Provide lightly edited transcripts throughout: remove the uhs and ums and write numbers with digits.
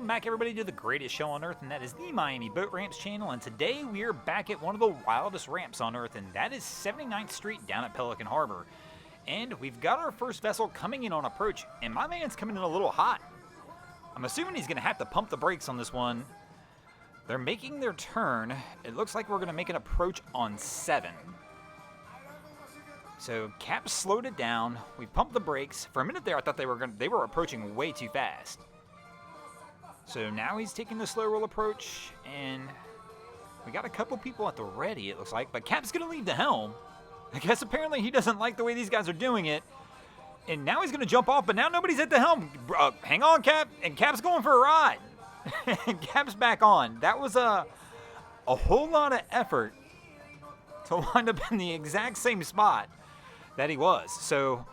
back, everybody, to the greatest show on earth, and that is the Miami Boat Ramps channel. And today we are back at one of the wildest ramps on earth, and that is 79th Street down at Pelican Harbor. And we've got our first vessel coming in on approach, and my man's coming in a little hot. I'm assuming he's going to have to pump the brakes on this one. They're making their turn. It looks like we're going to make an approach on 7. So Cap slowed it down. We pumped the brakes. For a minute there, I thought they were approaching way too fast. So now he's taking the slow roll approach, and we got a couple people at the ready, it looks like. But Cap's going to leave the helm. I guess apparently he doesn't like the way these guys are doing it. And now he's going to jump off, but now nobody's at the helm. Hang on, Cap. And Cap's going for a ride. And Cap's back on. That was a whole lot of effort to wind up in the exact same spot that he was. So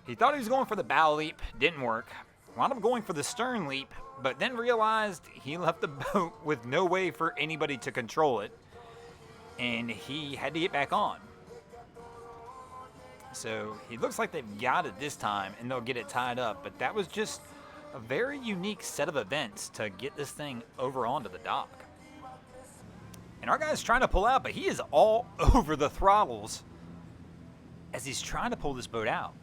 he thought he was going for the bow leap. Didn't work. Wound up going for the stern leap, but then realized he left the boat with no way for anybody to control it. And he had to get back on. So he looks like they've got it this time, and they'll get it tied up. But that was just a very unique set of events to get this thing over onto the dock. And our guy's trying to pull out, but he is all over the throttles as he's trying to pull this boat out.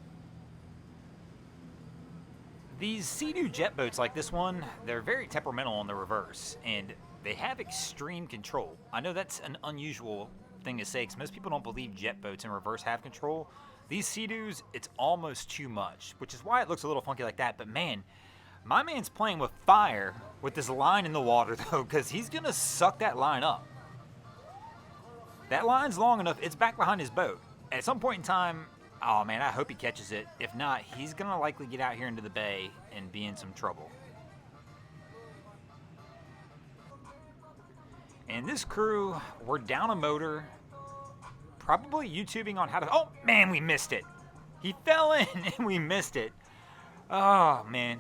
These Sea-Doo jet boats like this one, they're very temperamental on the reverse, and they have extreme control. I know that's an unusual thing to say, because most people don't believe jet boats in reverse have control. These Sea-Doos, it's almost too much, which is why it looks a little funky like that. But man, my man's playing with fire with this line in the water, though, because he's going to suck that line up. That line's long enough, it's back behind his boat. At some point in time, oh man, I hope he catches it. If not, he's going to likely get out here into the bay and be in some trouble. And this crew, we're down a motor, probably YouTubing on how to... Oh, man, we missed it. He fell in and we missed it. Oh, man.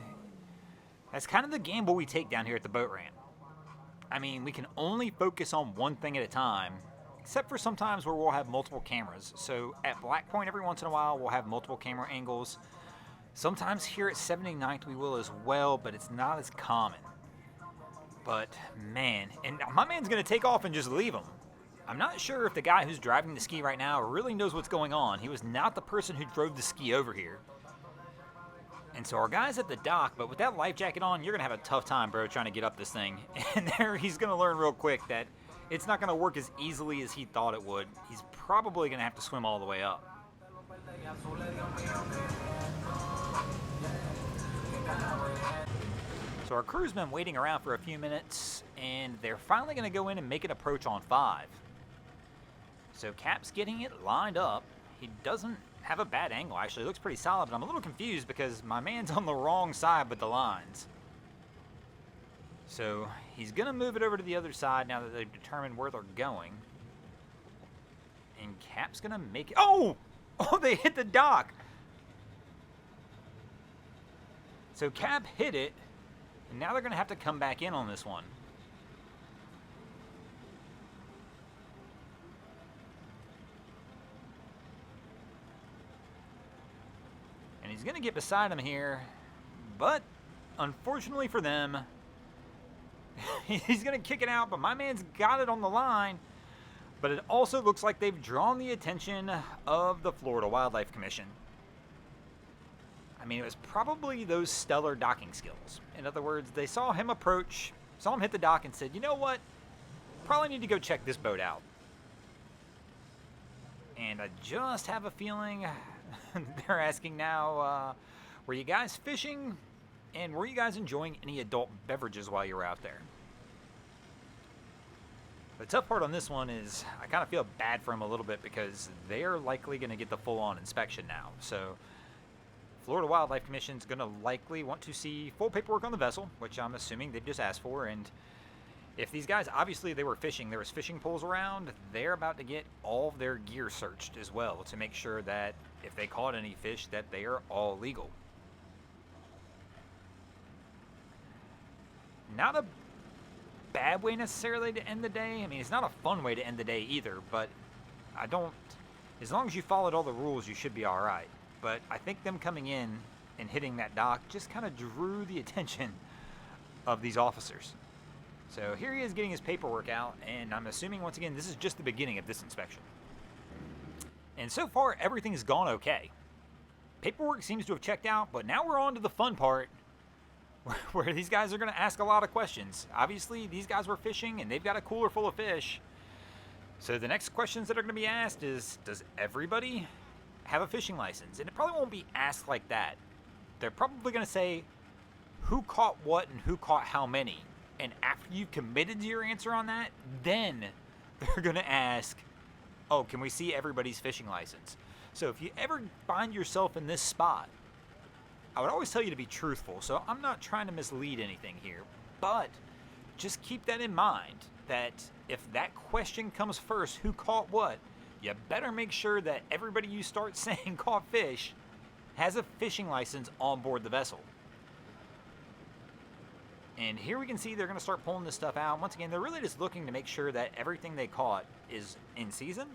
That's kind of the gamble we take down here at the boat ramp. I mean, we can only focus on one thing at a time, except for sometimes where we'll have multiple cameras. So at Black Point, every once in a while, we'll have multiple camera angles. Sometimes here at 79th, we will as well, but it's not as common. But, man, and my man's going to take off and just leave him. I'm not sure if the guy who's driving the ski right now really knows what's going on. He was not the person who drove the ski over here. And so our guy's at the dock, but with that life jacket on, you're going to have a tough time, bro, trying to get up this thing. And there he's going to learn real quick that it's not going to work as easily as he thought it would. He's probably going to have to swim all the way up. So our crew's been waiting around for a few minutes, and they're finally going to go in and make an approach on 5. So Cap's getting it lined up. He doesn't have a bad angle, actually. It looks pretty solid, but I'm a little confused because my man's on the wrong side with the lines. So he's going to move it over to the other side now that they've determined where they're going. And Cap's going to make it... Oh! Oh, they hit the dock! So Cap hit it. And now they're going to have to come back in on this one. And he's going to get beside him here. But, unfortunately for them, he's going to kick it out. But my man's got it on the line. But it also looks like they've drawn the attention of the Florida Wildlife Commission. I mean, it was probably those stellar docking skills. In other words, they saw him approach, saw him hit the dock, and said, you know what? Probably need to go check this boat out. And I just have a feeling they're asking now, were you guys fishing? And were you guys enjoying any adult beverages while you were out there? The tough part on this one is I kind of feel bad for them a little bit because they're likely going to get the full-on inspection now. So Florida Wildlife Commission is going to likely want to see full paperwork on the vessel, which I'm assuming they just asked for. And if these guys, obviously they were fishing, there was fishing poles around, they're about to get all of their gear searched as well to make sure that if they caught any fish, that they are all legal. Not a bad way necessarily to end the day. I mean, it's not a fun way to end the day either, but as long as you followed all the rules, you should be all right. But I think them coming in and hitting that dock just kind of drew the attention of these officers. So here he is getting his paperwork out, and I'm assuming once again this is just the beginning of this inspection. And so far everything's gone okay. Paperwork seems to have checked out, but now we're on to the fun part where these guys are going to ask a lot of questions. Obviously these guys were fishing and they've got a cooler full of fish. So the next questions that are going to be asked is, does everybody have a fishing license? And it probably won't be asked like that. They're probably going to say who caught what and who caught how many. And after you've committed to your answer on that, then they're going to ask, oh, can we see everybody's fishing license? So if you ever find yourself in this spot, I would always tell you to be truthful. So I'm not trying to mislead anything here, but just keep that in mind, that if that question comes first, who caught what, you better make sure that everybody you start saying caught fish has a fishing license on board the vessel. And here we can see they're going to start pulling this stuff out. Once again, they're really just looking to make sure that everything they caught is in season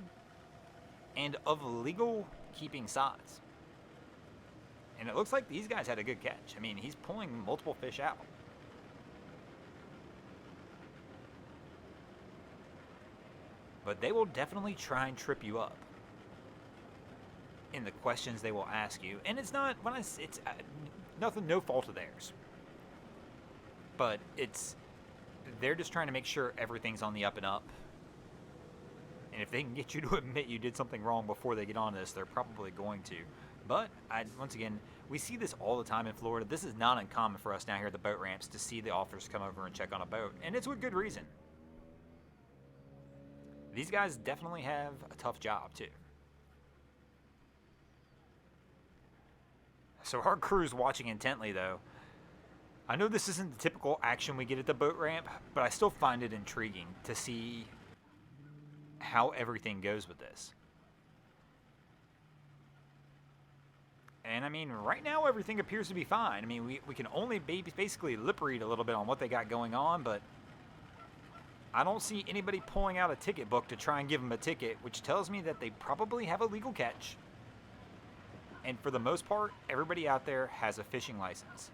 and of legal keeping size. And it looks like these guys had a good catch. I mean, he's pulling multiple fish out. But they will definitely try and trip you up in the questions they will ask you. And it's not, it's nothing, no fault of theirs. But they're just trying to make sure everything's on the up and up. And if they can get you to admit you did something wrong before they get on this, they're probably going to. But once again, we see this all the time in Florida. This is not uncommon for us down here at the boat ramps to see the officers come over and check on a boat. And it's with good reason. These guys definitely have a tough job too. So our crew's watching intently though. I know this isn't the typical action we get at the boat ramp, but I still find it intriguing to see how everything goes with this. And I mean, right now everything appears to be fine. I mean, we can only basically lip read a little bit on what they got going on, but I don't see anybody pulling out a ticket book to try and give them a ticket, which tells me that they probably have a legal catch. And for the most part, everybody out there has a fishing license.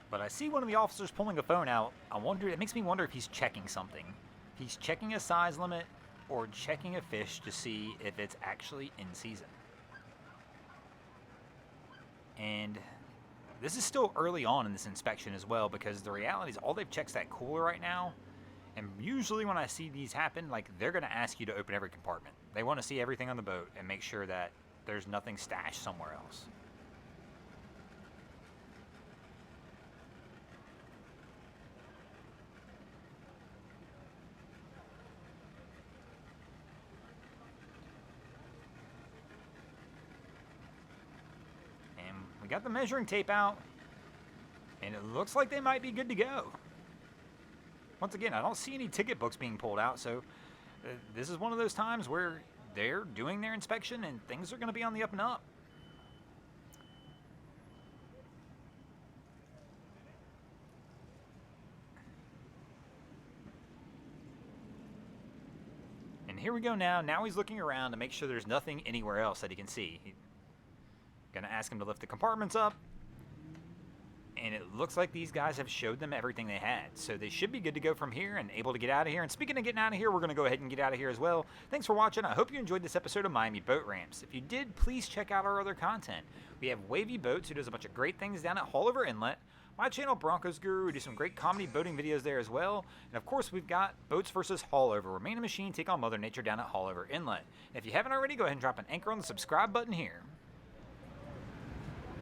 But I see one of the officers pulling a phone out. It makes me wonder if he's checking something. If he's checking a size limit or checking a fish to see if it's actually in season. And this is still early on in this inspection as well, because the reality is all they've checked is that cooler right now. And usually when I see these happen, like, they're going to ask you to open every compartment. They want to see everything on the boat and make sure that there's nothing stashed somewhere else. We got the measuring tape out, and it looks like they might be good to go. Once again, I don't see any ticket books being pulled out, so this is one of those times where they're doing their inspection and things are going to be on the up and up. And here we go now. Now he's looking around to make sure there's nothing anywhere else that he can see. Gonna ask him to lift the compartments up, and it looks like these guys have showed them everything they had, so they should be good to go from here and able to get out of here. And speaking of getting out of here, we're gonna go ahead and get out of here as well. Thanks for watching. I hope you enjoyed this episode of Miami Boat Ramps. If you did, please check out our other content. We have Wavy Boats, who does a bunch of great things down at Haulover Inlet. My channel, Broncos Guru, we do some great comedy boating videos there as well. And of course, we've got Boats vs. Haulover, where man and machine take on Mother Nature down at Haulover Inlet. And if you haven't already, go ahead and drop an anchor on the subscribe button here.